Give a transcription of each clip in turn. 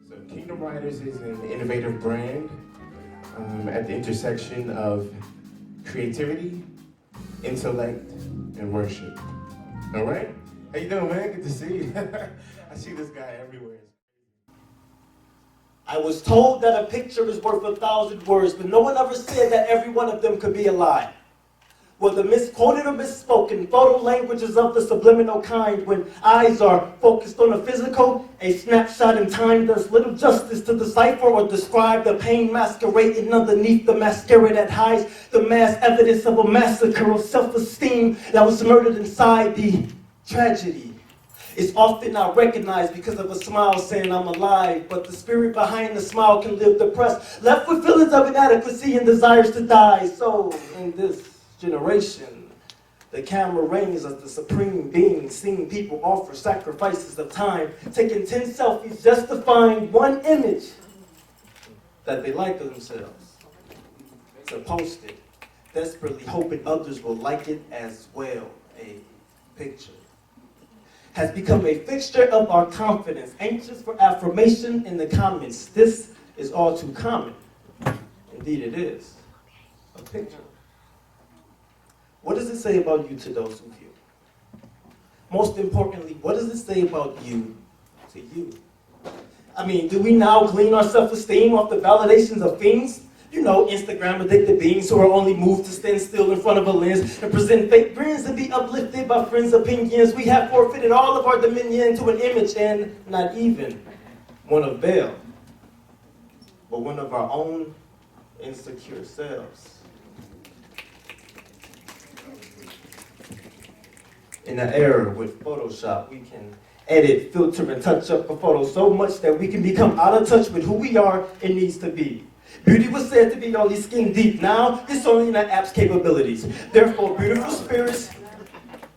So Kingdom Riders is an innovative brand at the intersection of creativity, intellect, and worship. All right? How you doing, man? Good to see you. I see this guy everywhere. I was told that a picture is worth 1,000 words, but no one ever said that every one of them could be a lie. Whether misquoted or misspoken, photo language is of the subliminal kind. When eyes are focused on the physical, a snapshot in time does little justice to decipher or describe the pain masquerading underneath the mascara that hides the mass evidence of a massacre of self-esteem that was murdered inside the tragedy. It's often not recognized because of a smile saying I'm alive, but the spirit behind the smile can live depressed, left with feelings of inadequacy and desires to die. So in this generation, the camera reigns as the supreme being, seeing people offer sacrifices of time, taking 10 selfies just to find one image that they like of themselves, to post it, desperately hoping others will like it as well. A picture has become a fixture of our confidence, anxious for affirmation in the comments. This is all too common. Indeed it is. A picture. What does it say about you to those who view? Most importantly, what does it say about you to you? I mean, do we now glean our self-esteem off the validations of fiends? You know, Instagram addicted beings who are only moved to stand still in front of a lens and present fake grins and be uplifted by friends' opinions. We have forfeited all of our dominion to an image, and not even one of Baal, but one of our own insecure selves. In an era with Photoshop, we can edit, filter, and touch up a photo so much that we can become out of touch with who we are and needs to be. Beauty was said to be only skin deep. Now, it's only in the app's capabilities. Therefore, beautiful spirits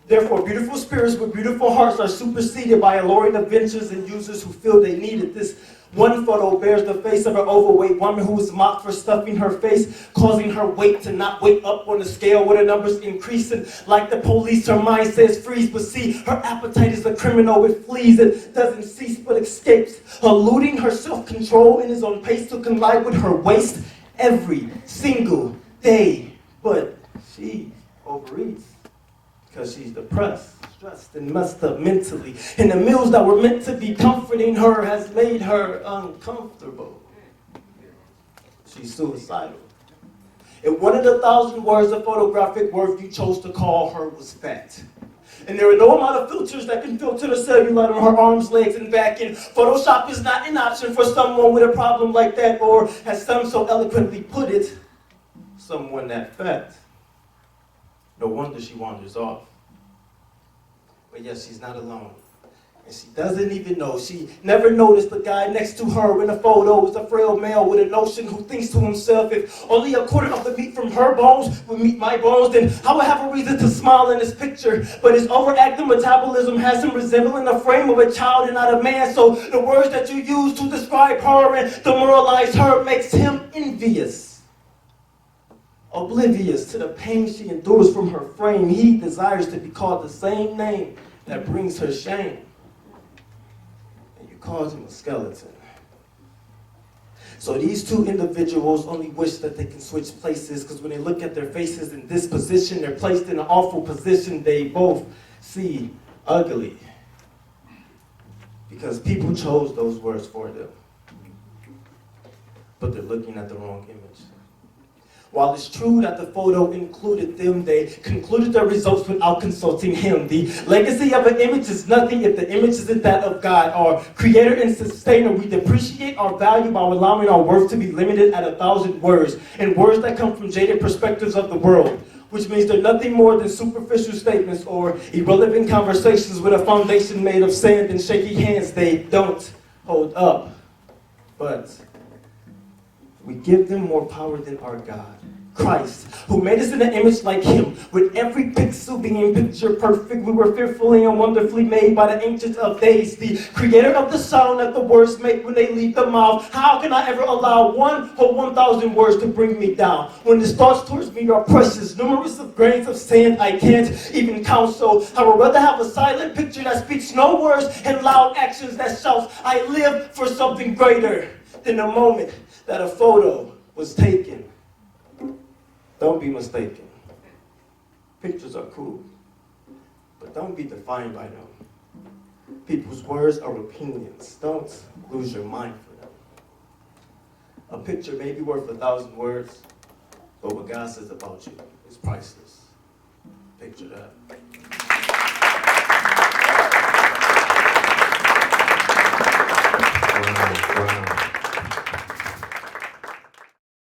with beautiful hearts are superseded by alluring adventures and users who feel they need it. This one photo bears the face of an overweight woman who was mocked for stuffing her face, causing her weight to not weight up on the scale with her numbers increasing. Like the police, her mind says freeze, but see, her appetite is a criminal with fleas. It doesn't cease but escapes, eluding her self-control and is on pace to collide with her waist every single day. But she overeats because she's depressed, stressed, and messed up mentally. And the meals that were meant to be comforting her has made her uncomfortable. She's suicidal. If one of the 1,000 words of photographic worth you chose to call her was fat, and there are no amount of filters that can filter the cellulite on her arms, legs, and back, and Photoshop is not an option for someone with a problem like that, or, as some so eloquently put it, someone that fat. No wonder she wanders off. But yes, she's not alone. And she doesn't even know. She never noticed the guy next to her in the photo is a frail male with a notion who thinks to himself, if only a quarter of the meat from her bones would meet my bones, then I would have a reason to smile in this picture. But his overactive metabolism has him resembling the frame of a child and not a man. So the words that you use to describe her and demoralize her makes him envious. Oblivious to the pain she endures from her frame, he desires to be called the same name that brings her shame. And you call him a skeleton. So these two individuals only wish that they can switch places, because when they look at their faces in this position, they're placed in an awful position. They both see ugly. Because people chose those words for them. But they're looking at the wrong image. While it's true that the photo included them, they concluded their results without consulting him. The legacy of an image is nothing if the image isn't that of God, our creator and sustainer. We depreciate our value by allowing our worth to be limited at 1,000 words, and words that come from jaded perspectives of the world, which means they're nothing more than superficial statements or irrelevant conversations with a foundation made of sand and shaky hands. They don't hold up. But we give them more power than our God. Christ, who made us in an image like him, with every pixel being picture perfect. We were fearfully and wonderfully made by the ancient of days, the creator of the sound that the words make when they leave the mouth. How can I ever allow one whole 1,000 words to bring me down, when his thoughts towards me are precious, numerous of grains of sand I can't even count? So I would rather have a silent picture that speaks no words and loud actions that shouts, I live for something greater than the moment that a photo was taken. Don't be mistaken. Pictures are cool, but don't be defined by them. People's words are opinions. Don't lose your mind for them. A picture may be worth 1,000 words, but what God says about you is priceless. Picture that.